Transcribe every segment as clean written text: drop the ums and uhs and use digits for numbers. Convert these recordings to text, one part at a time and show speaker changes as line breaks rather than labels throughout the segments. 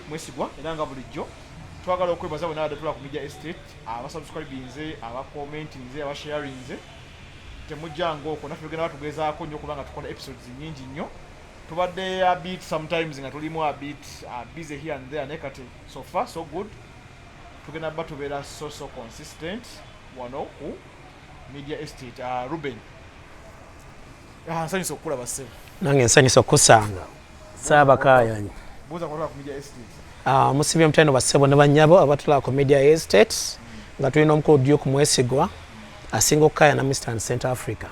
mwesigwa era nga bulijjo twagala okwebaza bonna abatula ku Media Estate abasubscribinze abakommentinze abasharinze temujjango okwo naffe tugenda batugezaako nnyo kubanga tukola episodes nnyingi nnyo tubadde a bit sometimes nga tulimu a bit busy here and there naye kati so far so good tugenda batubeera so consistent wano ku Media Estate. Ruben nsanyusa okukulaba ssebo.
Nange nsanyusa okkusanga Saabakayanyi
buuza kukola ku Media Estate.
Musibye omutendo bassebo ne bannyabo abatulaba ku Media Estate nga tulina omukulu Duke Mwesigwa asinga okukayana Mr. and Central Africa.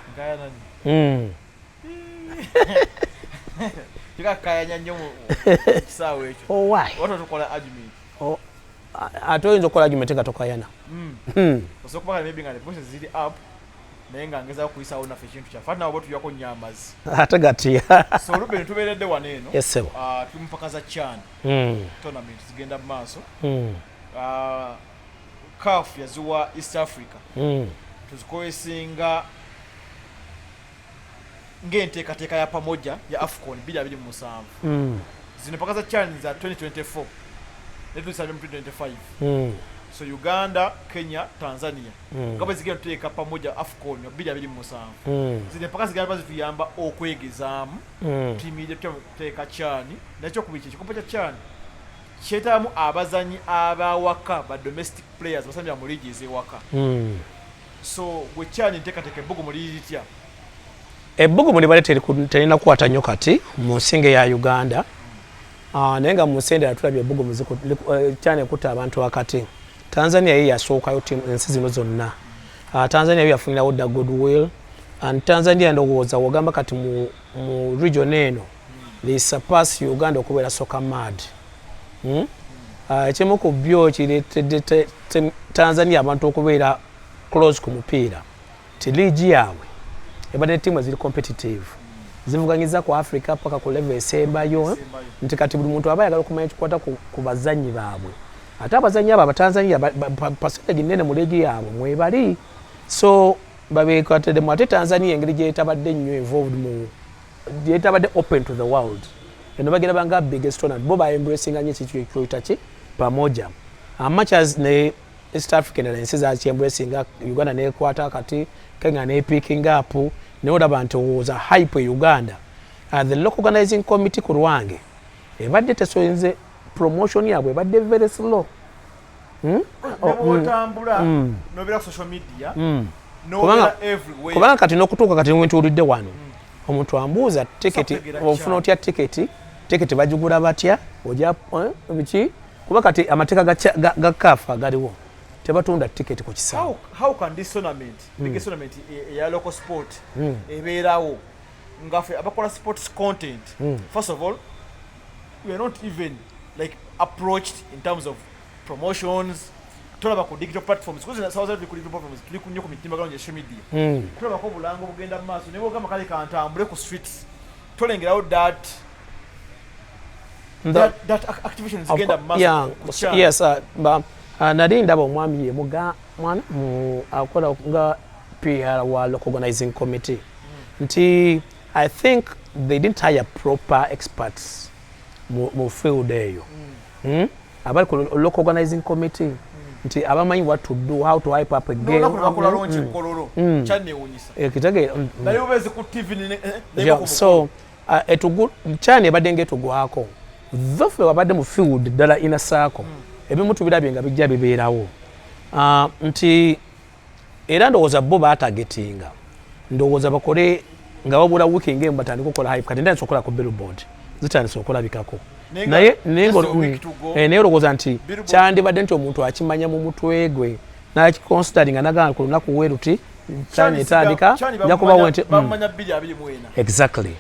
Kikakayanya nnyo mu kisaawe ekyo.
Oh, why?
Watu tukola argument.
Oh, ate oyinza okukola argument nga tokayana.
Osobola okuba maybe nga ne voices ziri up naye nga ngezaako kuyisaawo naffe ekintu kyaffe ate nabo batuyako nnyo amazzi.
Ate gati.
So Ruben tubeeredde wano eno.
Yes sebo.
Tuli mu mpaka za CHAN. Tournament zigenda mu maaso. CAF yazuwa East Africa. Tuzikoyesinga ng'enteekateeka ya pamoja ya AFCON 2027. Zino mpaka za CHAN za 2024 ne tulisabye mu 2025. So Uganda, Kenya, Tanzania nga bwe zigenda tuteeka pamoja AFCON 2027. Zino mpaka zigenda bazituyamba okwegezaamu tiimu ije tuteeka CHAN nakyo kubiki ekikopo kya CHAN kyetaamu abazanyi abawaka ba domestic players basambira mu liigi ez'ewaka. So gwe CHAN nteekateeka ebbugumu liri litya?
Ebbugumu libale terina kukwata nnyo kati mu nsinga ya Uganda. Naye nga mu nsendera tulabye ebbugumu CHAN ekutta abantu wakati. Tanzania ye yasookayo ensi zino zonna. Tanzania ye yafunirawo dda goodwill and Tanzania ndowooza wogamba kati mu region eno they surpass Uganda okubeera soccer mad. Ekimu ku byo kireetedde Tanzania abantu okubeera close ku mupiira ti liigi yaabwe ebadde ttiimu eziri competitive zivuganyiza ku Africa paka ku level esembayo nti kati buli muntu aba ayagala okumanya ekikwata ku bazannyi baabwe ate abazannyi abo Abatanzania percentage nnene mu liigi yaabwe mwebali so babeekwatedde ate Tanzania engeri gyetabadde nnyo involved mu gyetabadde open to the world eno bagenda banga biggest tournament bo embracing anye kyoyita ki pamoja much as ne East African na ensi za embracing Uganda nekwata kati Kenya ne picking up ne olaba nti owooza hype e Uganda the local organizing committee ku Lwange ebadde tesoyinze promotion yabwe ebadde very slow.
Otambula nobera social media nobera everywhere
kubanga kati n'okutuuka kati ntuulidde wano omuntu ambuuza tiketi ofuna otya tiketi bagigula batya ojja biki kuba kati amateeka ga CAF agaliwo tebatunda tiketi ku kisaawe.
How can this tournament biggest tournament ya local sport ebeerawo ngaffe abakola sports content first of all we are not even like approached in terms of promotions tulaba ku digital platforms because in South Africa digital platforms tuli kunyo ku mitimbagano ya social media tulaba ko bulango bugenda mu maaso ne bogamba kale kantambule ku streets tolengerawo that activations zigenda mu maaso.
Yes nali ndaba omwami ye mwana akola nga PR wa local organizing committee nti I think they didn't hire proper experts mu field eyo abali ku local organizing committee nti abamanyi what to do how to hype up a game
akola launch kololo chane unyisa
kitage
nayo obeze ku TV ne
so etugu chane badde ngetugwako thofe wabadde mu field dala ina sako ebimu tubirabye nga bijja bibeerawo nti era ndowooza bo baatagetinga ndowooza bakole nga wabula wiki ngemu batandika okukola hype kati ndani sokola ku billboard zitandise okulabikako naye olowooza nti kyandibadde nti omuntu akimanya mu mutwe gwe nakiconsideringa nagamba ku lunaku weeruti CHAN etandika nja kubawo nti exactly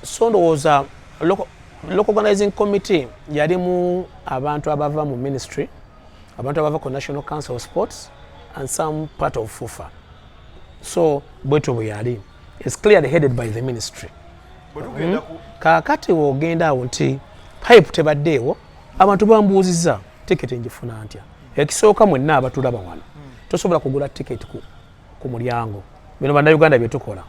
so ndowooza local organizing committee yalimu abantu abava mu ministry abantu abava ku National Council of Sports and some part of FUFA so bweto bwe yali is clearly headed by the ministry. Kakati wogenda awo nti hype tebaddeewo abantu bambuuzizza tiketi njifuna ntya ekisooka mwenna abatulaba wano tosobola kugula tiketi ku mulyango bino bannayuganda bye tukola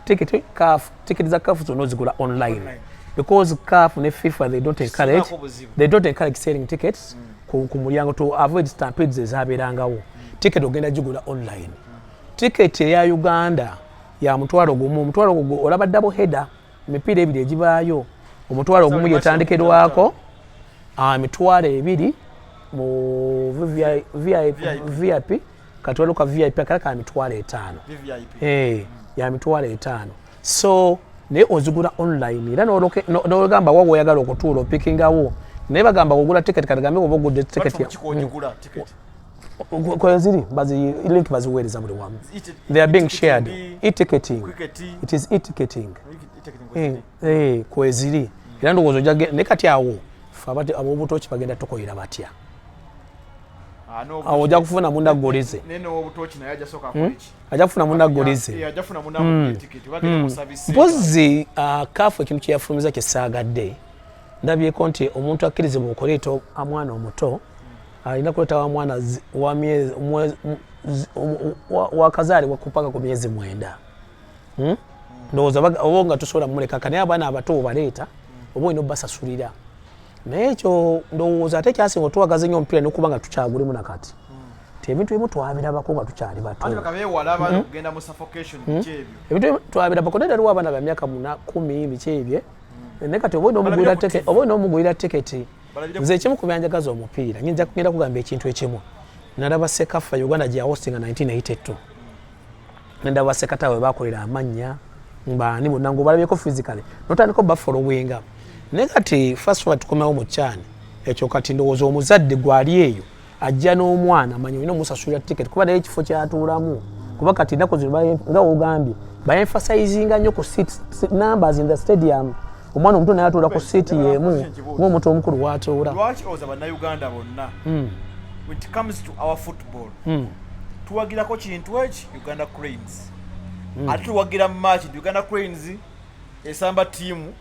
tiketi za CAF zonna ozigula online because CAF ne FIFA they don't encourage selling tickets ku mulyango to avoid stampedes ezabeerangawo. Ticket ogenda gigula online. Ticket ya Uganda ya mutwalo gumu olaba double header emipiira ebiri egibaayo omutwalo gumu yetandikerwako emitwalo ebiri mu VIP katwalo ka VIP akala emitwalo 5 ya mitwalo 5 so ne ozigula online era n'ogamba wawe oyagala okutuula opikingawo naye bagamba kugula ticket katagambe oba ogudde ticket kweziri link baziweereza buli wamu they are being shared e-ticketing it is e-ticketing kweziri era ndowooza ojja ne kati awo ab'obutoki bagenda tukoyera batya awo ojja kufuna munagolize ajja kufuna munagolize mpozi CAF ekintu kyeyafulumiza kyesaagadde ndabyeko nti omuntu akkirizibwa okuleeta omwana omuto alina kuleeta wa mwana wakazaalibwa kupaka ku myezi 9 ndowooza oba nga tusobola mumuleka naye abaana abato obaleeta oba olina obbasasulira naye ekyo ndowooza ate kyasinga otuwagaza nnyo omupiira n'okuba nga tukyagulimu nakati ti ebintu ebimu twabirabako nga tukyali bato ebintu twabirabako naye daliwo abaana ba myaka 10 biki ebye naye kati oba olina omugulira tiketi nze ekimu ku byanjagaza omupiira nyinza kugenda kugamba ekintu ekimu nalaba Sekafa Uganda gye yahostinga 1982 nendaba Sekatawe bakolera amannya mbaani bonna ng'obalabyeko physically notandika obbafolowinga naye kati first of all tukomewo mu kyani ekyo kati ndowooza omuzadde gwali eyo ajja n'omwana amanyi olina omusasulira ticket kuba naye ekifo kyatuulamu kuba kati ennaku zino nga wogambye baemphasizinga nnyo ku numbers in the stadium omwana omuto naye atuula ku siiti y'emu ng'omuntu omukulu w'atuula.
Lwaki oza bannayuganda bonna when it comes to our football tuwagirako kintu eki Uganda Cranes ate tuwagira mu match Uganda Cranes esamba tiimu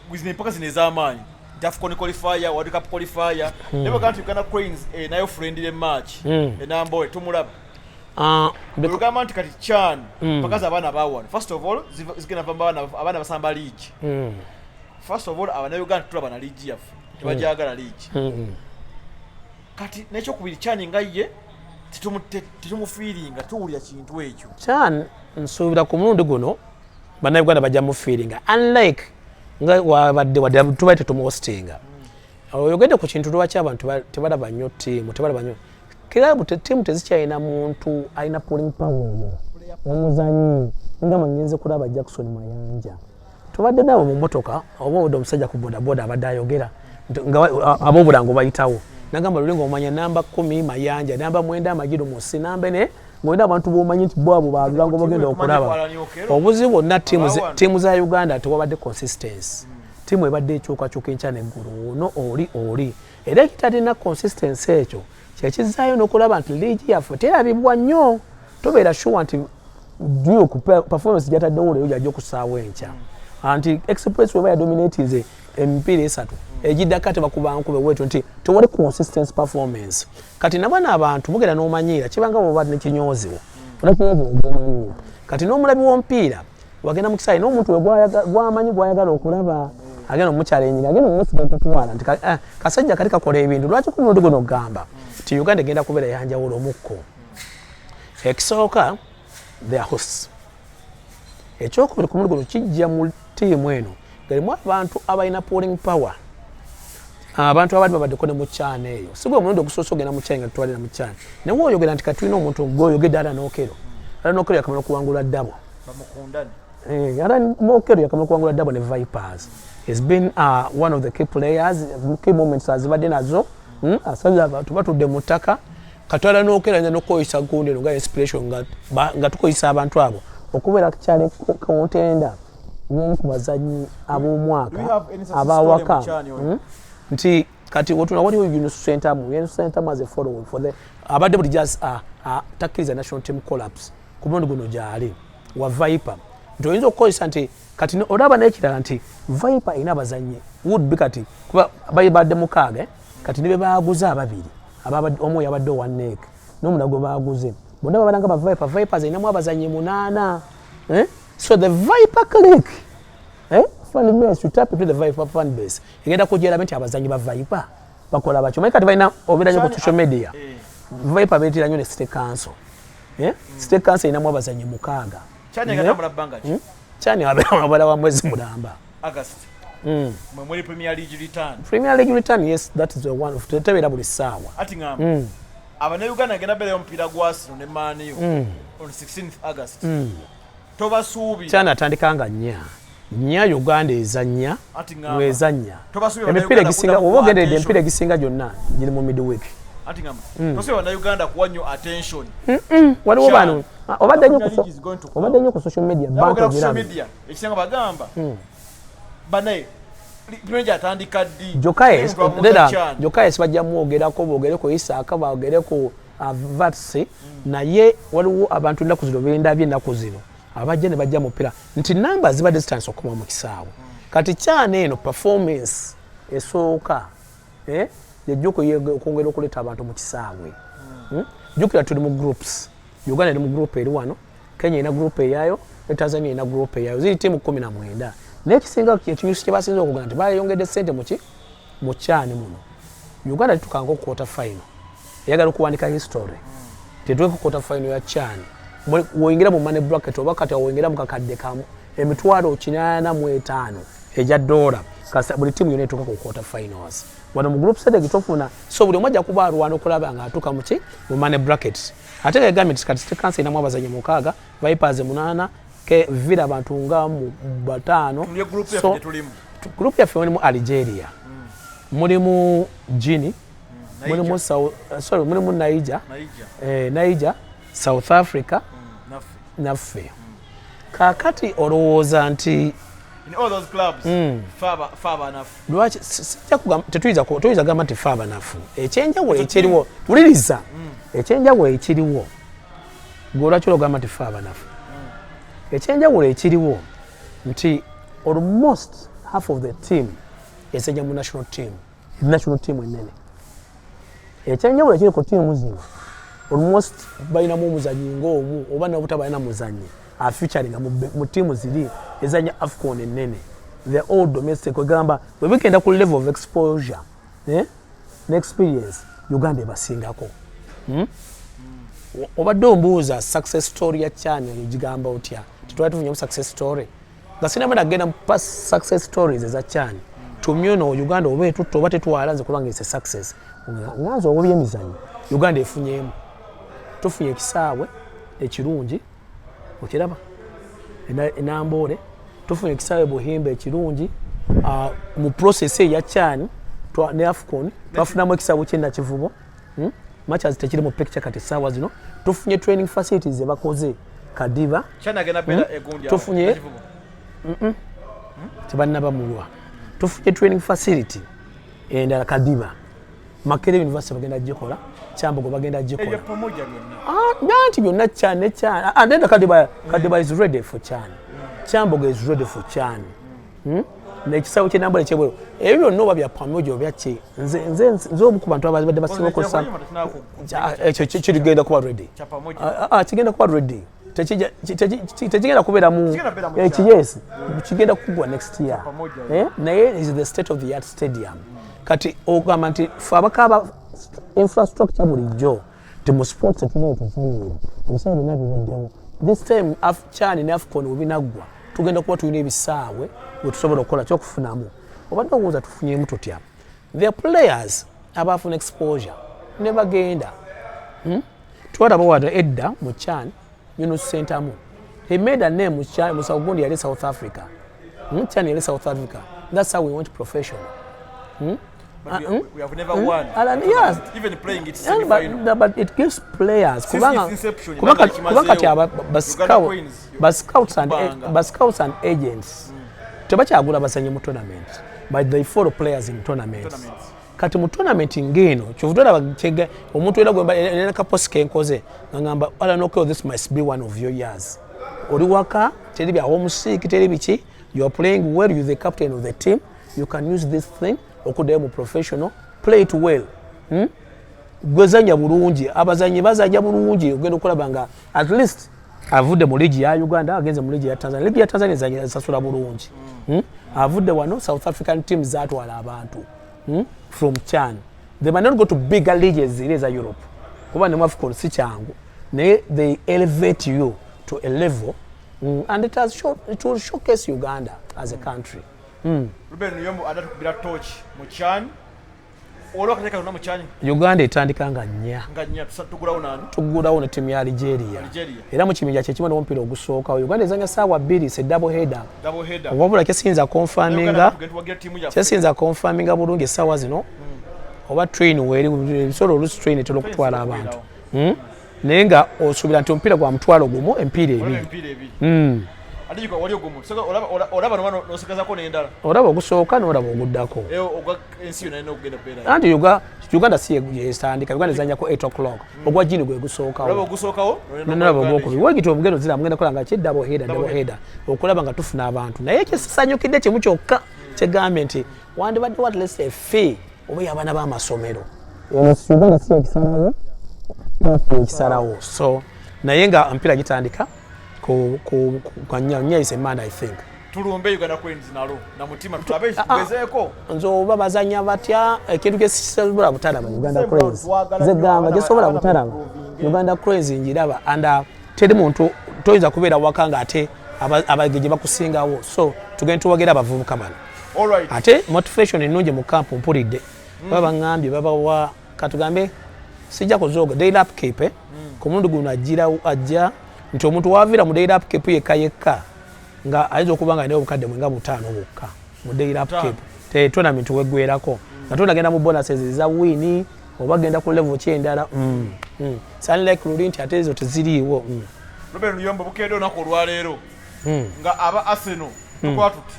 gwizine mpaka zino ez'amaanyi AFCON qualifier World Cup qualifier never got Uganda Cranes nayo friendly match enamboe tumulaba Uganda nti kati chan mpaka abana bawana first of all zigena pamba abana basamba league first of all abana Uganda tulaba na league yafu tebajagala league kati nekyo kubiri chan ngaye titumu feeling tuwulya kintu ekyo
chan nsuubira ku mulundi guno bana Uganda bajja mu feeling unlike nga wabadde tubaite tumostinga oyogedde ku kintu lwaki abantu tebalaba nnyo ttiimu tebalaba nnyo kilabu ttiimu tezikyalina muntu alina pulling power omuzanyi nga manyenze kulaba Jackson Mayanja tubadde nawe mu motoka oba odde omusajja ku bodaboda abadde ayogera ab'obulango bayitawo nagamba lulingo omanya namba 10 Mayanja namba 9 Amagido Musi namba ne ng'olina abantu b'omanyi nti bo abo balulango bagenda okulaba obuzibu bwonna ttiimu za Uganda tewabadde consistency ttiimu ebadde ekyukakyuka enkya neggulu ono oli era ekitalina consistency ekyo kyekizaayo n'okulaba nti liigi yaffe terabibwa nnyo tobeera sure nti due ku performance gyataddewo leero gyajja okusaawo enkya anti express weba yadominatinze emipiira 3 egiddako ate bakubankube wetu nti tewali consistent performance kati nabana abantu mugenda n'omanyira kibanga bwoba nekinyoziwo kati n'omulabi w'omupiira wagenda mu kisaayi n'omuntu gwamanyi gwayagala okulaba agenda omukyalenyiga agenda omusiga kutwala nti kasajja kali kakola ebintu lwaki ku mulundi guno okugamba nti Uganda egenda kubeera yanjawulo omukko ekisooka their hosts ekyokubiri ku mulundi guno kijja mu ttiimu eno galimu abantu abalina polling power abantu abali babaddeko ne mu kyana eyo si gwe mulundi ogusoosa ogenda mu kyana nga tutwalira mu kyana naye oyogera nti katulina omuntu gw'oyogedde ala n'okero yakamala okuwangula ddabo ala n'okero yakamala okuwangula ddabo ne Vipers has been one of the key players key moments azibadde nazo asabye abantu batudde mu ttaka katwala n'okero ayinza n'okukozesa gundi eno nga inspiration nga tukozesa abantu abo okubeera kyali kontenda ku bazanyi ab'omwaka abawaka nti kati wotuna waliwo Yunus Center as a follow for the abadde buli just takkiriza national team collapse ku mulundi guno gyali wa Viper nti oyinza okukozesa nti kati olaba n'ekirala nti Viper erina abazanyi would be kati kuba badde mukaaga kati ne be baaguza ababiri omu yabadde one neck n'omulala gwe baaguze bonna babadanga ba Vipers erinamu abazanyi 8 so the Viper clique fan base, you tap into the Viper fan base. Igenda kujera benti abazanyi ba Viper. Bakola bacho. Maika tibaina obera ku social media. Viper betira nyo ne State Council. State Council ina abazanyi mukaaga.
Chani agenda mulabanga ki?
Chani abala wa mwezi mulamba.
August. Muri Premier League return.
Premier League return, yes, that is the one of the tebera buli sawa.
Ati ngamba. Abana Uganda agenda bele ompira gwasi ne Man U on 16th August. Toba subi.
Chana atandikanga nya Uganda ezanya.
Ati ngamba.
Mwezanya.
Toba subi.
Emipira gisinga obogedde empira gisinga gyonna giri mu midweek.
Ati ngamba. Tose wana Uganda kuwanyo attention.
Waliwo bano obadde nnyo ku social media bantu
ku social media ekisinga bagamba banaye Premier atandika ddi Gyokeres bajja mwogerako boogereko Isaaka boogereko Vatsi naye waliwo abantu ennaku zino bendabye ennaku zino abajja ne bajja mupira nti namba ziba distance okuma mu kisaawe kati kyana eno performance esooka yajjuko okwongera okuleeta abantu mu kisaawe jjukira tuli mu groups Uganda eri mu group eri wano Kenya ina group eyayo ne Tanzania ina group eyayo ziri timu 19 n'ekisinga ekinyusi kye basinza okugamba nti bayongedde ssente mu kyani muno Uganda litukanga ku quarter final eyagala okuwandika history tetweka quarter final ya kyani woyingira mu money bracket oba kati woyingira mu kakadde kamu emitwalo 85 ejja dola kasa buli timu yonna etuuka ku quarter finals wano mu group stage gitofuna so buli omwajja kuba alwana okulaba nga atuuka mu money bracket ate egambye nti kati State Council inamu abazanyi mukaaga Vipers 8 ke vira abantu nga mu 5 so group yaffe mulimu Algeria mulimu Guinea mulimu mulimu Niger South Africa naffe kakati olowooza nti in all those clubs faba nafu
lwaki tetuyinza gamba nti faba nafu ekyenjawulo ekiriwo wuliriza ekyenjawulo ekiriwo lwaki ologamba nti faba nafu ekyenjawulo ekiriwo nti almost half of the team esejja mu national team enene ekyenjawulo ekiri ku tiimu zino almost balinamu omuzanyi ng'omu oba nabutabalina muzanyi afeaturinga mu tiimu ziri ezanya AFCON ennene the all domestic ogamba bwe bigenda ku level of exposure n'experience Uganda ebasingako obadde ombuuza success story ya kyani ogigamba otya tetwali tufunye mu success story nga sinaba nagenda mu past success stories eza kyani tumyono Uganda oba etutta oba tetwala nze kulanga ese success nganza obubi emizanyo Uganda efunyemu tufunye ekisaawe ekirungi okiraba enambole tufunye ekisaawe Buhimba ekirungi mu process eya kyani ne AFCON twafunamu ekisaawe ky'ennakivubo matches tekiri mu picture kati saawa zino tufunye training facilities ebakoze Kadiba tufunye tebannaba mulwa tufunye training facility endala Kadiba Makerere University bagenda gikola Kyambogo bagenda gikola nti byonna kyane and then Kadiba is ready for Chan Kyambogo is ready for Chan n'ekisaawe ky'enambula ekyebweru ebyo byonna oba bya pamoja oba ki nze omu ku bantu abadde basinga okozesa ekyo kigenda kuba ready kigenda kuba ready tekigenda kubeeramu ekiyesi kigenda kugwa next year naye is the state of the art stadium kati ogamba nti fe abakaaba infrastructure bulijjo ti mu sports etunaetufanyira ebisaawe byonna biweddewo this time Chan ne AFCON webinaggwa tugenda kuba tulina ebisaawe we tusobola okukola kyokufunamu obadde owooza tufunyemu tutya the players abaafuna exposure ne bagenda twalaba wano edda mu Chan Yunus Sentamu he made a name mu Saugundi yali South Africa Chan yali South Africa that's how we want professional
but we have never won
yes.
even playing it semi-final
but it gives players kubanga scouts and agents tebakyagula basanye mu tournament but they follow players in tournaments kati mu tournament ngeno kyovudala omuntu era gwemba ena kaposi kenkoze ngamba ala nokyo this must be one of your years oli waka teri bya home sick teri bichi you are playing well, you the captain of the team, you can use this thing okudemu professional, play it well. Gwezanya bulungi abazanyi bazajja bulungi ogenda okulabanga at least avudde mu ligi ya Uganda agenze mu ligi ya Tanzania. Ligi ya Tanzania zanya sasula bulungi avudde wano South African teams zatwala abantu from CHAN. They might not go to bigger leagues zile za Europe kuba ne mu AFCON si kyangu naye they elevate you to a level and it will showcase Uganda as a country.
Ruben Yombo adatukubira torch mu CHAN olwakateka na mu CHAN
Uganda etandika nga nnya
tugulawo nani
tugulawo ne timu ya Algeria era mu kibinja kye kimu n'omupiira ogusooka Uganda ezanya ssaawa 2 se double header wabula kyesinza confirminga bulungi essaawa zino oba train weeri bisolo olusi train etera okutwala abantu naye nga osuubira nti omupiira gwa mutwalo gumu empiira ebiri olaba ogusooka n'olaba oguddako anti Uganda si yesandika Uganda ezanyako 8 o'clock ogwa jini gwe gusookawo nolaba ogwokubiri wegita omugendo zira mugenda kola nga double header okulaba nga tufuna abantu naye ekisanyukidde kimu kyokka kyegambye nti wandibadde what let's say fee oba abaana b'amasomero Uganda si ekisalawo so naye nga mpira gitandika ku nyaise man I think
tulumbe Uganda Queens nalo na mutima tutabe kigwezeeko
nzo babazanya batya ekintu kyesobola butalaba Uganda Queens zegamba kyesobola butalaba Uganda Queens njiraba and teri muntu toyinza kubeera wakanga ate abageje bakusingawo so tugenda tuwagera abavubuka bano
alright
ate motivation ennungi mu camp mpulidde baba ngambye baba wa katugambe sijja kuzoga daily upkeep ku mundu guno ajja nti omuntu wavira mu daily upkeep yekka nga ayinza okuba nga alina obukadde mwenga 5 bukka mu daily upkeep te tournament weggwerako nga tonagenda mu bonuses eza wini oba genda ku level kyendala sani like luli nti ate ezo teziriiwo
Ruben Luyombo bukedde olunaku olwaleero nga aba Arsenal tukola tuti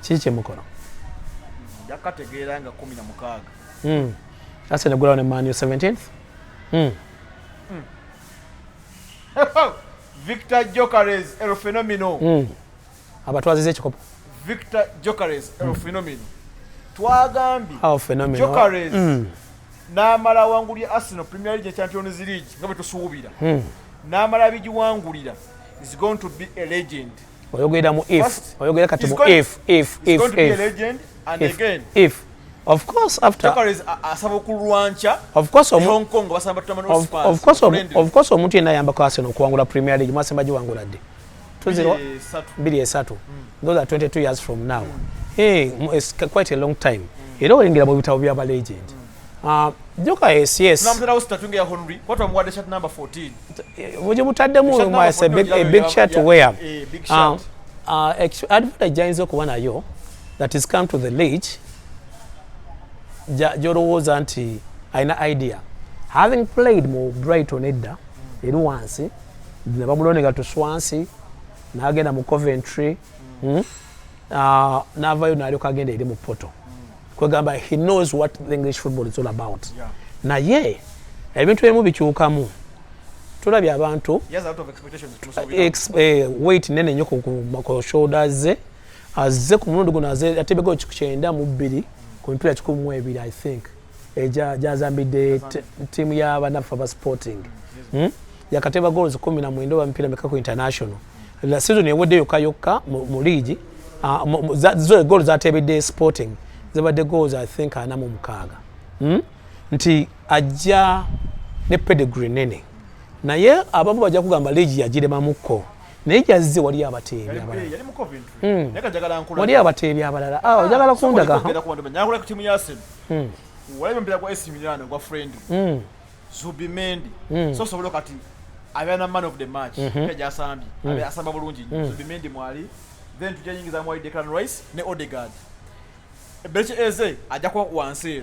kiki mukono
yakategeera nga 16
Arsenal gula ne Man U 17th
Victor Gyokeres el fenomeno
abatwazize ekikopo
Victor Gyokeres el fenomeno twagambye
Gyokeres
n'amala wangulya Arsenal Premier League Champions League nga bwe tusuubira n'amala bigiwangulira is going to be a legend
oyogera mu if oyogera kati mu if
going to be a legend and again
if of course after
Gyokeres asaba okulwancha
of course
Hong Kong basamba tutama no Spurs
of course omuntu yena yamba kwa Arsenal okuwangula Premier League masamba giwangula dde 2-3 those are 22 years from now it's quite a long time era olingira mu bitabo by'aba legend Gyokeres yes
namutera usitatunga ya Henry kwatwa muwade shot number 14
woje mutaddemu a big shot to wear advantage ayinza okuba nayo that is come to the league gyolowooza nti alina idea having played mu Brighton edda eri wansi ne bamulondeka to Swansea n'agenda mu Coventry n'avayo n'alyoka agenda eri mu Porto kwegamba he knows what the English football is all about naye ebintu ebimu bikyukamu tulabye abantu weight nene nnyo ku shoulders ze azze ku mulundi guno atebeko 92 ku mipiira 12 I think gyazambidde ttiimu y'abanafu aba Sporting yakateba goals 19 ba mipiira meka ku international la season ewedde yokka mu league zo goals zatebedde Sporting zabadde goals I think 46 nti ajja ne pedigree nene naye abamu bajja kugamba league yagiremamukko naye jazze wali abateebi abalala
yali mu Coventry nekajagala nkula
wali abateebi abalala ojagala kundaga
nyakula ku timu ya Arsenal wali mpira kwa AC Milan kwa friend Zubimendi so sobola kati abana man of the match kaja asambi abe asamba bulungi Zubimendi mwali then tujayingiza mwali Declan Rice ne Odegaard Ebreche Eze ajja kwa wansi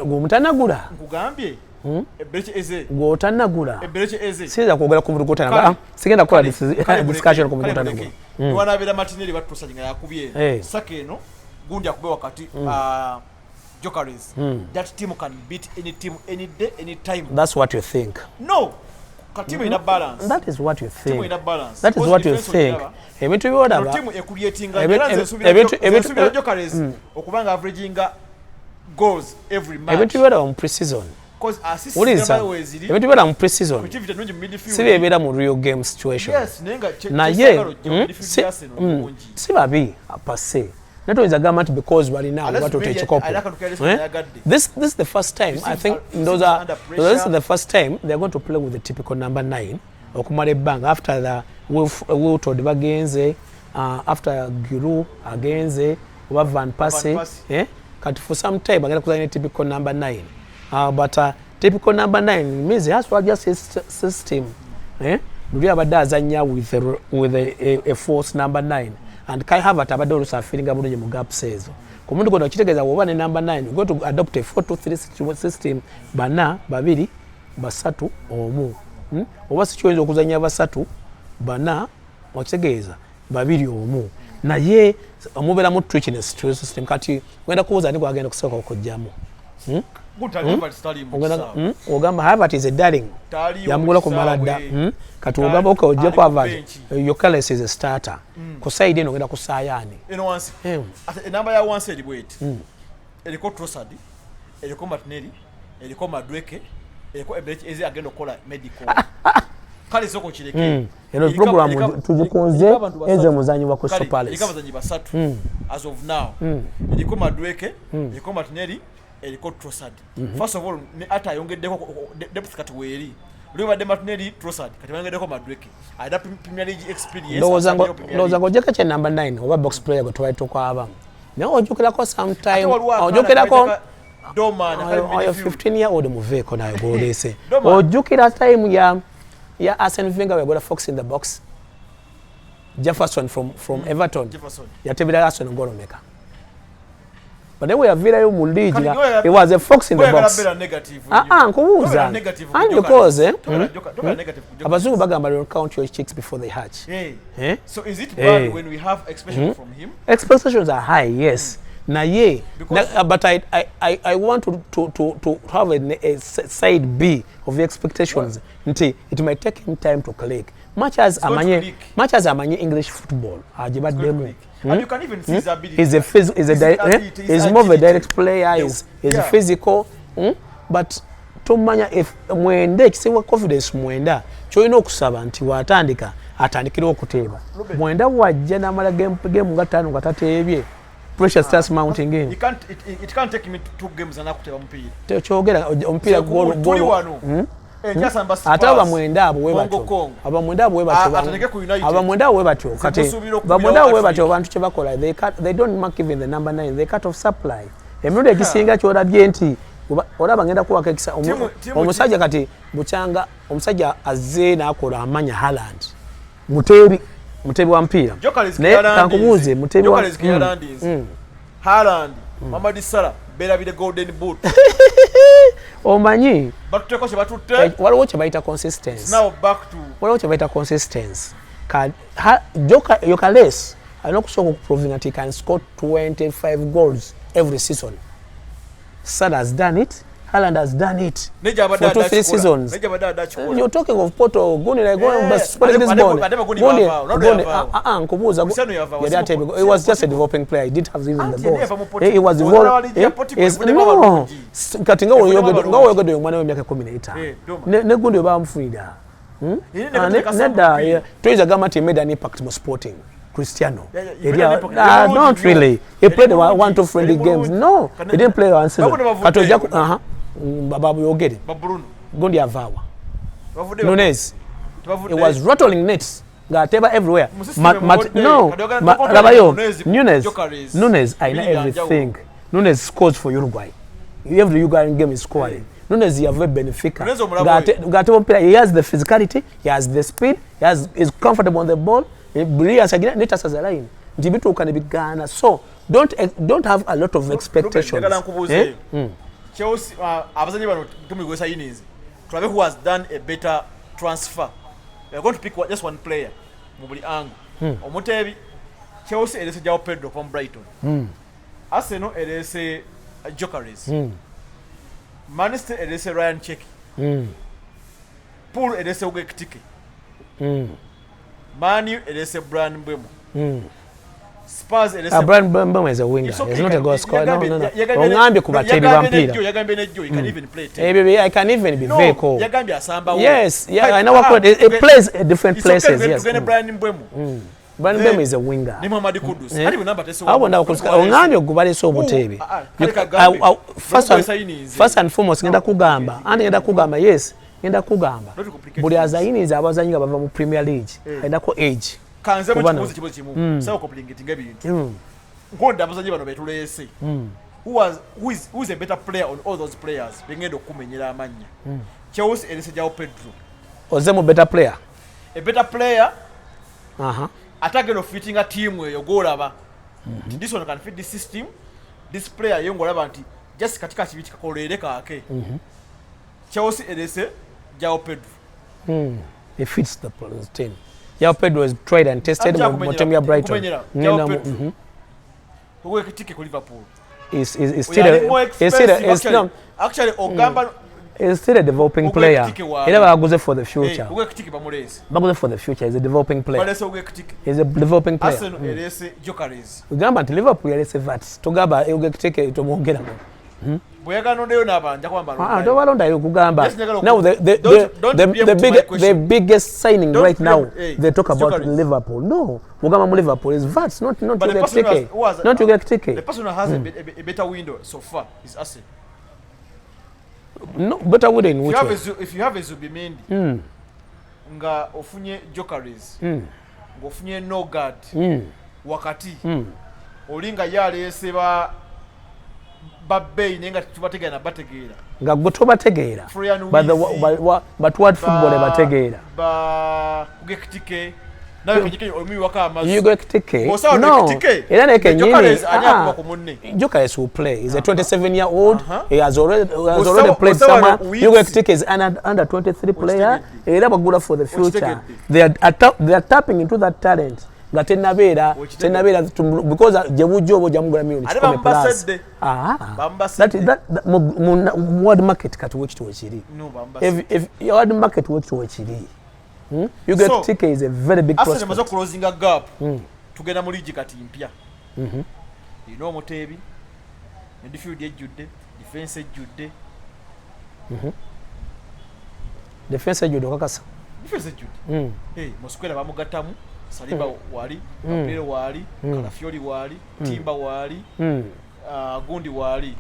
mutanagula
nkugambye Ebreche Eze
gotanagula
Ebreche Eze
siza kwogera ku mutanagula sigenda kola discussion ku mutanagula
wanabira Martinelli batusajinga yakubye sakeno gundi akube wakati Gyokeres that team can beat any team any day any time.
That's what you think.
No, team in a balance.
That is what you think.
Team in a balance.
That is what you think. Ebintu byodaba
team ecreating Gyokeres okubanga averaging goals every match.
Ebintu byodaba mu pre-season
because assist
uliza
number weziri
ebintu bera mu pre-season
kuchivita nungi midfield
sibe ebera mu real game situation
yes nenga
naye si babi apase natoyinza gamba nti because balina batoto ekikopo this is the first time I think this is the first time they're going to play with the typical number 9 okumala ebbanga after the Wiltord bagenze after Giroud agenze oba Van Persie kati for some time bagenda kuzanya typical number 9 but typical number 9 means he has to adjust his system Nuli abadde azanya with a false number 9 and Kai Havertz abadde olusa feeling bulungi mu gaps ezo ku muntu gono kitegeeza woba ne number 9 go to adopt a 4-2-3 system bana babiri basatu omu oba si kyoyinza okuzanya basatu bana okitegeeza babiri omu naye omubeera mu trickiness system kati gwenda kubuuza ni gwagenda kusooka okujjamu ogamba Havertz is a darling yamugula ku malada kati ogamba oka ojje ku Havertz Gyokeres is a starter ku side eno ogenda kusaayani
enamba ya wansi eri bweti eriko Trossard eriko Martinelli eriko Madueke eriko Eberechi ezi agenda okukola medical kale soko kireke
eno program tugikunze enze muzanyi wa Crystal Palace
eriko abazanyi basatu as of now eriko Madueke eriko Martinelli eriko Trossard first of all ne ata yongeddeko depth kati weri Liwa de Martinelli Trossard kati bangeddeko Madueke ada Premier League experience
ndoza ngo jeka che number 9 oba box player go twaito kwa aba ne ojukirako sometime ojukirako
Doma na
15-year-old muveko nayo golese ojukira time ya Arsene Wenger we got a fox in the box Jefferson from Everton yatebira Arsenal ngolo meka but then we have vira yo mu league it was a fox in the box nkubuuza and because abazungu bagamba don't count your chicks before they hatch
so is it bad when we have expectations from him
expectations are high yes naye but I want to have a side B of the expectations nti it might take him time to click much as amanye English football ajibaddemu
and you can even see his ability
he's more of a direct player he's physical but tomanya if mwende kisewa confidence mwenda choyina okusaba nti watandika atandikira okuteeba mwenda wajja namala game ngatano ngatatebye pressure starts mounting in
it can't take me 2 games anakuteba mpira
tekyogera ompira goal ataba mwenda abo webato abamwenda abo webato abamwenda abo webato kati abamwenda abo webato abantu kye bakola they don't mark even the number 9 they cut off supply emirundi ekisinga kyolabye nti olaba ngenda kuwaka ekisa omusajja kati bukyanga omusajja azze n'akola amanya Haaland mutebi wa mpira naye kankubuuze mutebi wa
Haaland Mohamed Salah berabire golden boot
omanyi
batuteko kye batutte
waliwo kye bayita consistency
now back to
waliwo kye bayita consistency Gyokeres alina okusooka okuproving that he can score 25 goals every season. Salah has done it. Haaland has done it for 2-3 seasons. You're talking of Porto, Gunile, it was just a developing player. He didn't have even the balls. He was no. Katinga wo yogedo mwana we myaka 18. Ne Gunile ba mfuida. Neda toiza gama team made an impact mo Sporting. Cristiano. Not really. He played 1-2 friendly games. No, he didn't play one season. Katoja babu yogere. Gondi avawa. Nunez. It was rattling nets. Gateba everywhere. No. Rabayo. Nunez. I know everything. Nunez scores for Uruguay. Every Uruguayan game is scoring. Nunez is very beneficial. He has the physicality. He has the speed. He's comfortable on the ball. Brilliance again. Netas as a line. Jibitu can be Ghana. So don't have a lot of expectations.
Chelsea, abazanyi bano tumigwesa yinizi. Tulabe who has done a better transfer. We are going to pick just one player. Mubuli angu. Omutebi Chelsea elese João Pedro from Brighton. Arsenal elese Gyokeres. Manchester elese Ryan. Pool elese Ugekitike. Man U elese Brian Mbeumo. Spurs
Brian Mbeumo is a winger. He's not a goal scorer. No. Ongambye ku batebi bampira.
Yagambye ne Joe, he can even play 10.
Baby, I can even be very cool.
Yagambye asamba.
Yes, I know what it plays at different places. Yes.
Brian Mbeumo.
Brian Mbeumo is a winger.
Ni Muhammad Kudus. Ali namba teso.
Abo ndaba kusika ongambye ogubaleso obutebi. First and foremost ngenda kugamba. Ngenda kugamba yes. Ngenda kugamba. Buli azayiniza abazanyinga bava mu Premier League. Aidako age.
Kanze mu kibuzi kibuzi kimu. Sawa complicating ebintu. Ngonda abazanyi bano betulese. Who is a better player on all those players? Bengendo kumenyera amanya. Chelsea elise jao Pedro.
Ozemu better player.
A better player. Atageno fitting a team where you go laba. This one can fit this system. This player yongo laba nti just katika chibiti kakoleleka ake. Chelsea elise jao Pedro.
He fits the team. Jao Pedro was tried and tested Motemia Brighton.
Jao Pedro. Who kitike ku Liverpool.
Is still
actually Ogamba
is still a developing player. He never goes for the future. Baguze for the future. He's a developing player. He's a developing player.
Gyokeres.
Ugamba nti Liverpool yalese vats. Togaba ugekitike tomwongera. Now the biggest signing right now they talk about Liverpool. No, Mugama mu Liverpool is vats, not to get ticket. Not to get ticket.
The person who has a better window so far is Arsenal.
No, better window in which way?
If you have a Zubimendi, nga ofunye Gyokeres, nga ofunye Nogard, wakati, olinga yalese babbe nenga tubategera bategera
nga gwe bategera but what football bategera
ugekitike nawe kujike omi waka amazu
ugekitike no era neke nyine Gyokeres will play. He's a 27-year-old. He has already played somewhere. Ugekitike is under 23 player. Era bagula for the future. They are tapping into that talent. Tenabera because jebujo jamugula million that world market kat which to chiri if your market works to chiri you get ticket is a very big prospect.
After closing a gap tugenda mu league kati mpya Mutebi midfield ejjudde defense ejjudde
defense ejjudde kakasa
defense ejjudde Mosquera bamugattamu Saliba wali, Gabriel wali, Kalafiori wali, Timba wali, Gundi wali,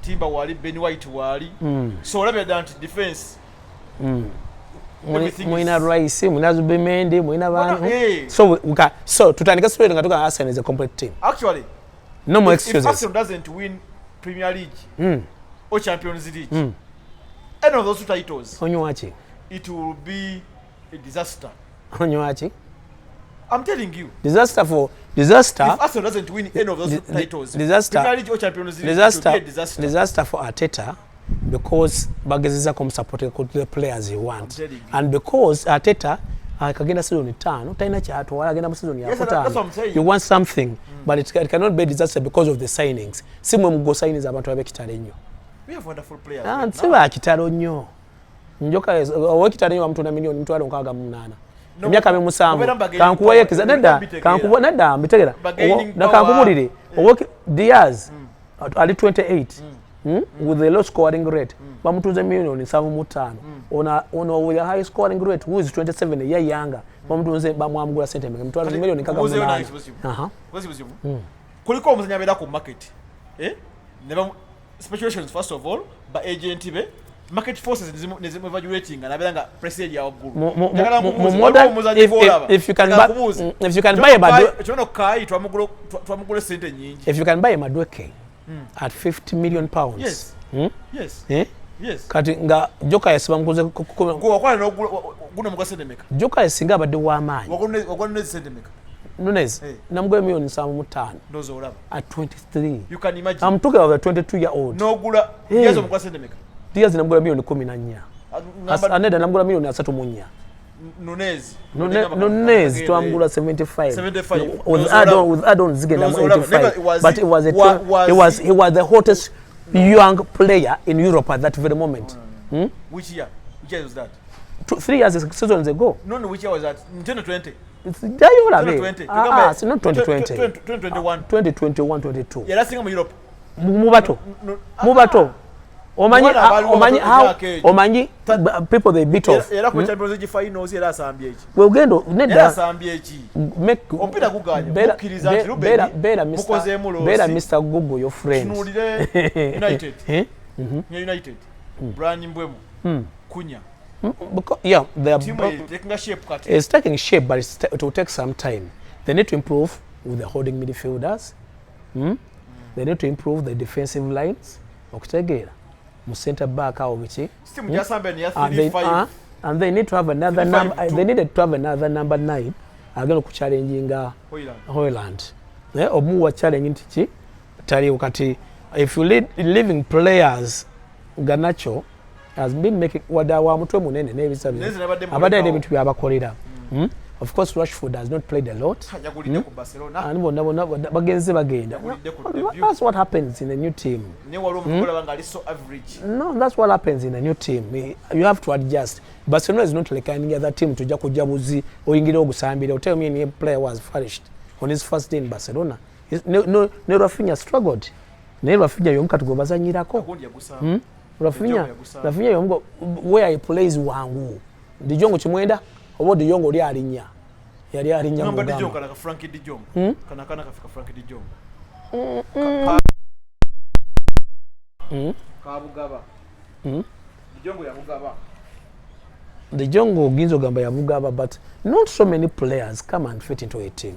Timba wali, Ben White wali. So let me down to defense.
Muina Rice, Muina Zubimendi, Muina Van. So tutandika story ngatoka Arsenal is a complete team.
Actually,
no more excuses.
If Arsenal doesn't win Premier League or Champions League, any of those two titles, it will be a disaster. I'm telling you. Disaster. If Arsenal doesn't win any of those titles, Premier League or Champions League, it will be a disaster.
Disaster for Arteta because Bagazisa come supporting the players he wants, and because Arteta akagenda season 5 taina chato wala agenda season ya 5 you want something but it cannot be a disaster because of the signings. Simwe mugo signings abantu abekitale nnyo.
We have wonderful players.
Nsiba kitalo nnyo. Gyokeres owekitale nnyo mtu na milioni mtu alonkaga munana. Emyaka 7 kankuwayekeza nedda mbitegera nakankumulire Diaz ali 28 with the low scoring rate bamutuze milioni 7.5 ono with a high scoring rate who is 27 year younger bamutuze bamwamugula sente mtwala milioni kaga 8
kuliko omuzanya abera ku market never speculations first of all by agent be market forces nezimu evaluating and abelanga prestige ya oguru
if you can buy a Madueke
chono kai twamugule sente nyingi
if you can buy a Madueke at 50 million pounds
yes yes
kati nga Gyokeres bamukuze
kwa kwali noguno mugase ndemeka
Gyokeres singa abadde wa maanyi
wagone sente meka
Nunes namugwe milioni 7.5
ndozo olaba
at 23
you can imagine
I'm talking about a 22-year-old
nogula yezo mugase ndemeka
Diaz namugula milioni 14 aneda namugula milioni 3 Nunez twamugula 75 with add-on zigenda 85 but he was the hottest young player in Europe at that very moment.
Which year was that?
3 years seasons ago.
No, which year was that? 2020.
Jayo olabe.
2020.
It's not 2020.
2021.
2021, 22.
Yala singa mu Europe.
Mubato. Omanyi people they beat off.
Yala ku Champions League finals yala asambye eki.
We ugendo nedda.
Yala asambye eki. Opira kuganya. Mukiriza nti Ruben.
Bera Mr. Google your friend.
Tunulire United. United. Brian Mbwemo. Kunya.
Yeah, they are
taking a shape cut.
It's taking shape, but it will take some time. They need to improve with the holding midfielders. They need to improve the defensive lines. Okutegera mu center back awo bichi. And they need to have another number. They needed to have another number 9. Agenda ku challenging Hoyland. Omuwa challenge ntichi tali ukati if you leaving players Garnacho has been making wadawa mutwe munene nebisabe abadde ebintu byabakolera. Of course Rashford has not played a lot. And bagenze bagenda. That's what happens in a new team. No, that's what happens in a new team. You have to adjust. Barcelona is not like any other team to jakuja buzi oyingire ogusambira. Tell me any player was flourished on his first day in Barcelona. No Rafinha struggled. Ne Rafinha yomka tugobazanyirako. Rafinha yomgo where he plays wangu. Dijongo chimwenda obo Dijongo oli alinya. Yali alinya
ngamba Dijongo kana ka Frankie Dijongo. Kana kafika Frankie Dijongo. Ka Bugaba. Dijongo ya Bugaba.
Dijongo ginzo gamba ya Bugaba, but not so many players come and fit into a team.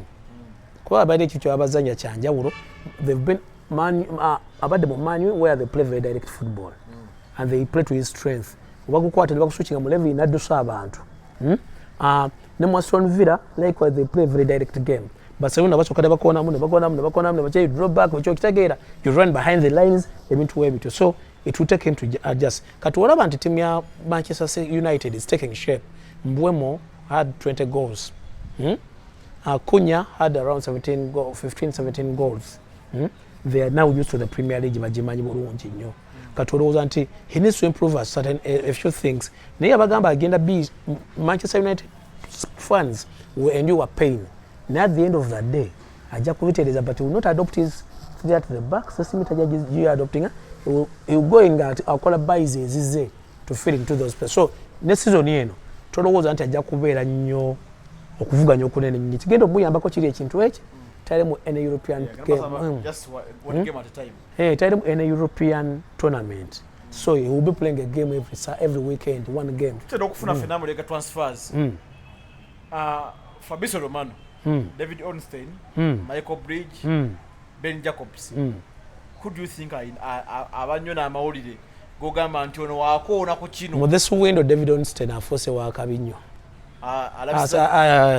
Kwa abade chicho abazanya chanjawulo, they've been abade mu manu where they play very direct football. And they play to his strength. Wakukwata bakuswitchinga mu level inadusa abantu. Ne Aston Villa likewise they play very direct game. Barcelona basokada bakona muno bache drop back bacho kitageera you run behind the lines ebintu webito. So it will take him to adjust. Kati olaba nti team ya Manchester United is taking shape. Mbwemo had 20 goals. Kunya had around 15-17 goals. They are now used to the Premier League bajimanyi bulungi nnyo. Katoloza nti he needs to improve a few things. Naye abagamba agenda be Manchester United fans will endure pain. And at the end of the day, aja kubitereza but he will not adopt his three at the back. So simitaja you adopting he will going at akola buys ezize to fit into those players. So next season yeno tolowooza nti aja kubeera nnyo okuvuganya okunene nnyo. Kigenda omuyambako kiri ekintu ekyo tell them in a European game.
Just one game at a time.
Hey, tell them in a European tournament. So he will be playing a game every weekend, one game.
Tell kufuna phenomenal like transfers. Fabrizio Romano, David Ornstein, Michael Bridge, Ben Jacobs. Who do you think are abanyona amawulire gogamba nti ono wakoona ku kino?
Mu this window David Ornstein afose wakabinyo.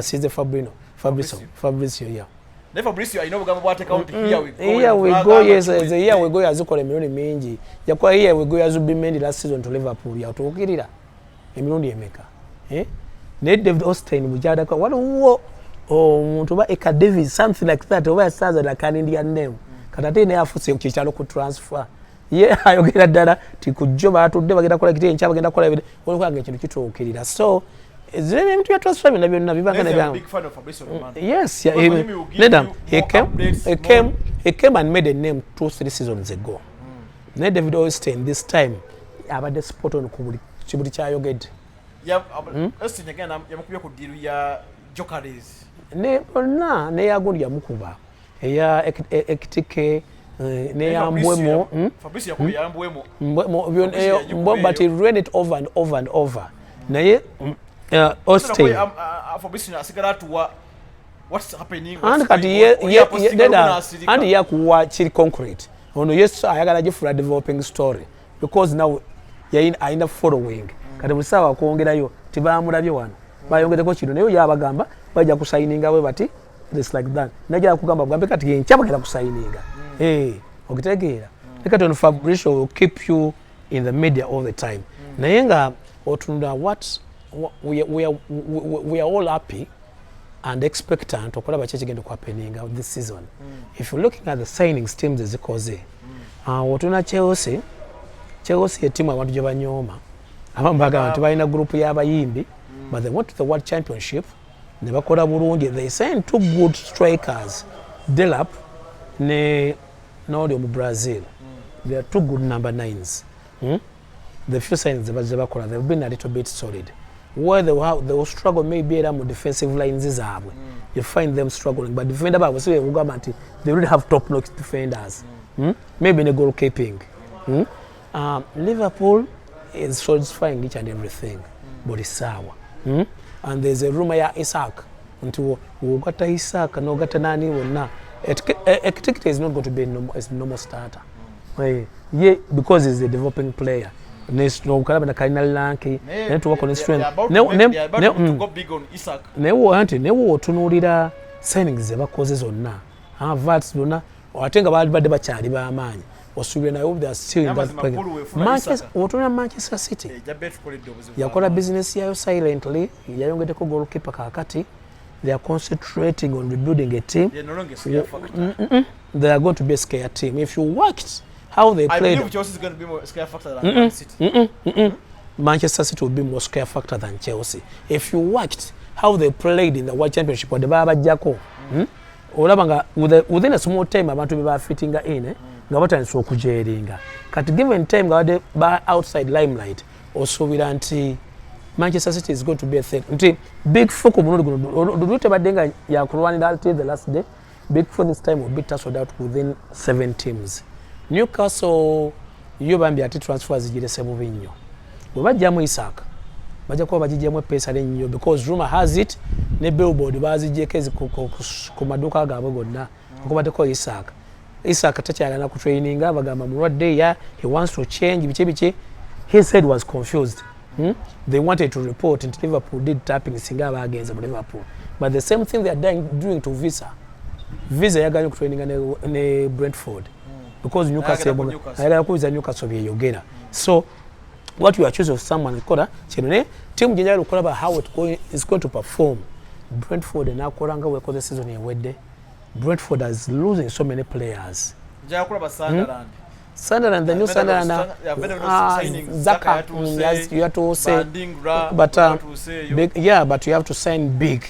Since the Fabrizio, yeah.
Fabrizio I know bwa account here we go.
Here we go, yes, the year we go yazikola emirundi mingi. Yakwa here we go yazubimendi last season to Liverpool ya tukirira. Emirundi emeka. Ne David Ornstein mujada kwa waliwo omuntu ba Eka Davis something like that over stars like an Indian name. Katate ne afuse kukichalo ku transfer. Ayogera ddala tikujoba atudde bagenda kola kiti encha bagenda kola ebide. Olukwange ekintu kitukirira. So is there any to transfer na byonna bibanga ne byangu?
Big fan of Fabrizio Romano.
Yes, yeah. He came and made a name 2-3 seasons ago. Ne David Ornstein this time abadde spot on ku buli kyayogedde.
Ornstein again yamukubye ku deal ya Gyokeres.
Ne yagundi yamukuba. Eya Ekitike ne yambwemo.
Fabrizio yakubye yambwemo.
But he ran it over and over and over. Naye Ornstein
Fabrizio asigala tuwa what's happening
and yakuwa chiri concrete ono yes ayagala jifura developing story because now aina following kati busawa kuongerayo tibamulabye wano bayongereko kino nayo yabagamba bajja kusayininga we bati this like that najja kugamba bugambe kati yenkyabagala kusayininga okitegeera kati ono Fabrizio will keep you in the media all the time naye nga otunula what we are all happy and expectant okulaba kyekigenda okuhappening this season. If you're looking at the signings teams ezikoze otuna Chelsea yetimu abantu gye banyooma abamu bagamba nti balina group y'abayimbi but they went to the World Championship ne bakola bulungi. They signed 2 good strikers, Delap ne n'oli mu Brazil. They are 2 good number 9s. The few signs ze bakola, they've been a little bit solid. Where they will struggle maybe era mu defensive lines zaabwe. You find them struggling, but defender baabwe si ugamba nti they really have top notch defenders. Maybe in a goalkeeping. Liverpool is satisfying each and everything, but it's sour. And there's a rumor ya Isaac until ugata Isaac no gata nani wonna. Ekitike is not going to be a normal starter. Yeah, because he's a developing player. No kalaba na Cardinal Lanky to work on his strength.
To go big on Isaac.
Newo tunulira signings ze bakoze zonna. Vats dona atenga badde bakyali b'amaanyi. I hope they are still in that program. Manchester City. Yakola business yayo silently. Yayongeddeko goalkeeper kakati. They are concentrating on rebuilding a team.
They are no longer scare factor.
They are going to be a scare team. If you watched how they played, I
believe Chelsea is going to be more scare factor than Man City.
Manchester City will be more scare factor than Chelsea. If you watched how they played in the World Championship or the Baba Jacko, within a small time, I want to be fitting in. Ngabatandise okujeringa kati given time ngabadde outside limelight osoubira nti Manchester City is going to be a threat nti big four ku mulundi guno tebadde nga yakulwanira until the last day. Big four this time will be tussled out within 7 teams. Newcastle yo bambi ati transfers zigirese bubi nnyo bwe bajjamu Isaac bajja kuba bagijjamu epesa nnyo because rumor has it ne billboard bazijjeko ku maduuka gaabwe gonna okubaddeko Isaac takyalana ku training bagamba mulwadde ya he wants to change biche. His head was confused. They wanted to report into Liverpool did tapping singa abagenze mu Liverpool, but the same thing they are doing to Visa yaganye ku training ne Brentford because Newcastle ayagala kubiza Newcastle byeyogera. So what you are choosing of someone kola kino ne team jenjala okulaba how it's going to perform. Brentford enakolanga wekoze season ewedde. Brentford is losing so many players. Sunderland, the new Sunderland, Zaka, you have to say, but but you have to sign big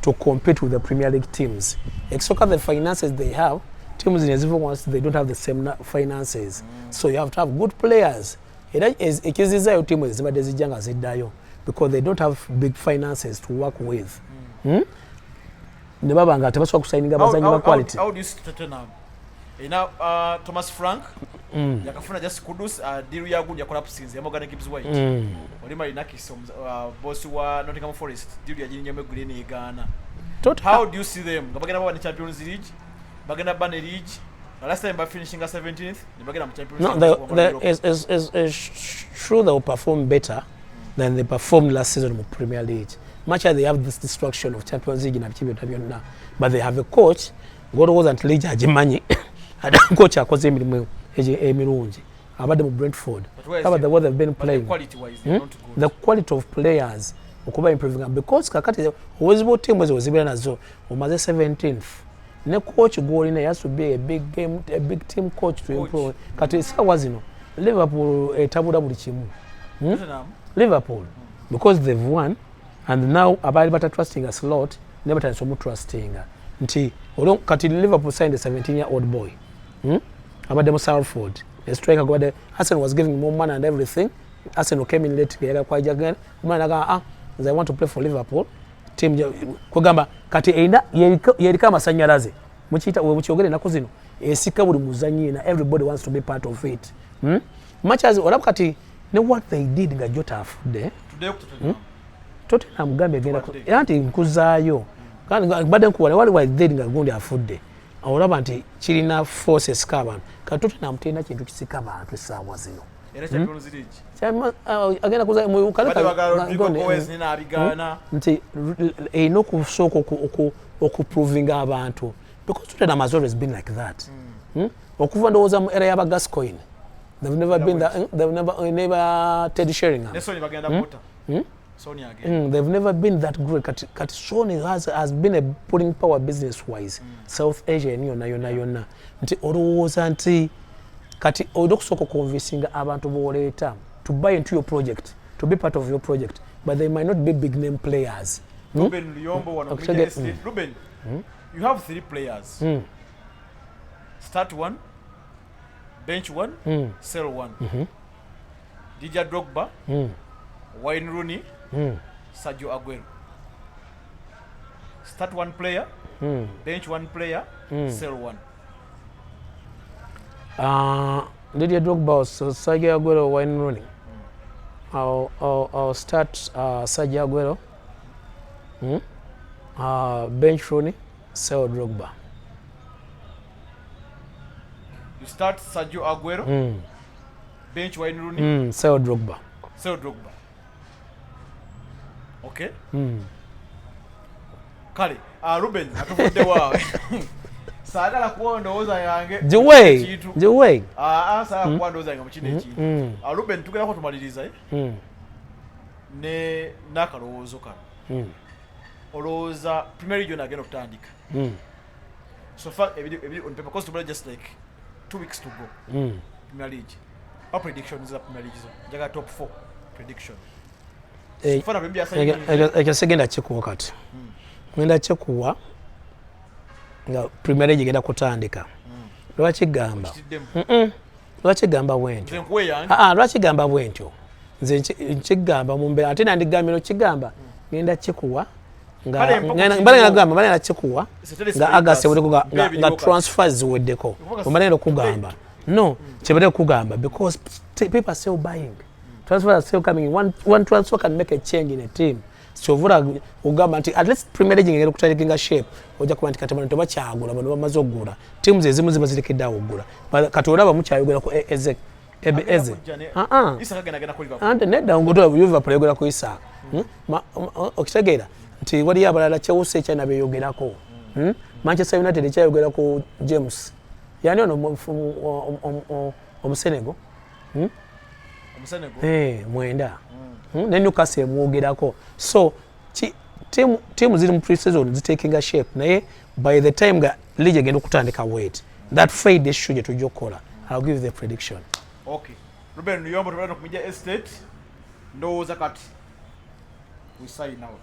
to compete with the Premier League teams. Except the finances they have, teams in the ones they don't have the same finances, so you have to have good players. It is a team because they don't have big finances to work with. Nebabanga tebaswa kusigninga bazanyi ba quality.
How do you see Tottenham? Thomas Frank yakafuna just kudus deal ya good ya collapse ya Morgan Gibbs White. Olima inakis boss wa Nottingham Forest deal ya jinyame green e Ghana. How do you see them? Bagenda baba ni Champions League, bagenda ban league. Last time by finishing 17th, they bagenda Champions League.
No, is true they will perform better than they performed last season in Premier League. Much as they have this destruction of Champions League in Champions now, but they have a coach. God wasn't league Ajimanyi. And coach akoze emirimu emirungi. Abadde mu Brentford. About the way they've been playing.
Quality-wise, they're not good.
The quality of players okuba improving because kakati owezibo team wezibira nazo omaze 17th. Ne coach gwolina has to be a big team coach to improve. Kati sawa zino Liverpool etabula buli kimu. Liverpool because they've won. And now abali bata trusting a slot, never time so trusting. Nti kati Liverpool signed a 17-year-old boy. Abademo Salford. The striker got there. Arsenal was giving more money and everything. Arsenal came in late again. I want to play for Liverpool. Team kugamba kati enda yerika masanyalaze. Muchiyogere nako zino. Esika buli muzanyi na everybody wants to be part of it. Much as olabakati ne what they did nga Jota afudde.
Today
Tottenham gambe genda anti nkuzaayo kandi badde nkuwale wali waidde nga gundi afudde olaba nti kirina forces k'abantu kati Tottenham tena kintu kisika abantu essaawa zino
era Champions League
agenda kuza mu
kaleka
nti erina okusooka okuprovinga abantu because Tottenham has always been like that. Okuva ndowooza mu era y'aba Gascoigne they've never been that never Teddy Sheringham they've never been that great. Kati Sony has been a pulling power business wise. South Asia yonna. Nti olowooza nti kati odokusooka convincing abantu boleeta to buy into your project, to be part of your project, but they might not be big name players.
Ruben Luyombo one of Media Estate. Ruben, you have 3 players. Start 1, bench 1, sell 1. DJ Drogba, Wayne Rooney, Sergio Aguero. Start 1 player, bench 1 player, sell 1.
DJ Drogba, Sergio Aguero, Wayne Rooney. I'll start Sergio Aguero, bench Rooney, sell Drogba.
You start Sergio Aguero, bench Wayne Rooney,
sell Drogba.
Sell Drogba. Okay? Kale, Ruben, atuvudde waawe. Saagala kuwa ndowooza yange.
Jiwe.
Saagala kuwa ndowooza yange mu kino ekintu. Ruben tugerako tumaliriza ne n'akalowoozo kano. Olowooza Premier League yona agenda okutandika. So far, on paper, because tomorrow just like 2 weeks to go. Premier League. Our predictions are Premier League. Jaga top 4 prediction. So far, maybe
I segenda chekuwa kati. Ngenda chekuwa nga Premier League genda kutandika. Lwaki gamba? Lwaki gamba bwentyo? Lwaki gamba bwentyo? Nze nkigamba mumbe ate nandigambiro kigamba ngenda chekuwa mbale ngamba chekuwa nga agase nga transfers ziweddeko mbale kugamba no chebade kugamba because people are still buying, transfers are still coming. One transfer can make a change in a team. So vura ugamba nti at least Premier League ngere kutalikinga shape oja kuba nti katamana toba kyagula bano bamaze ogula teams ezimu zibazirikidde ogula kati olaba mukyayogera ku eze Isaka gena kuliva ande nedda ngoto yuva playogera ku Isaka okitegeera nti wali abalala Chelsea cyana beyogerako Manchester United cyayogera ku James yani ono omusenego mwenda ne Newcastle mwogerako so team ziri mu pre-season zitakinga shape naye by the time ga league agenda kutandika wait that Friday issue je tujokola. I'll give you the prediction.
Okay, Ruben Luyombo tubana ku Media Estate ndowooza kati we sign out.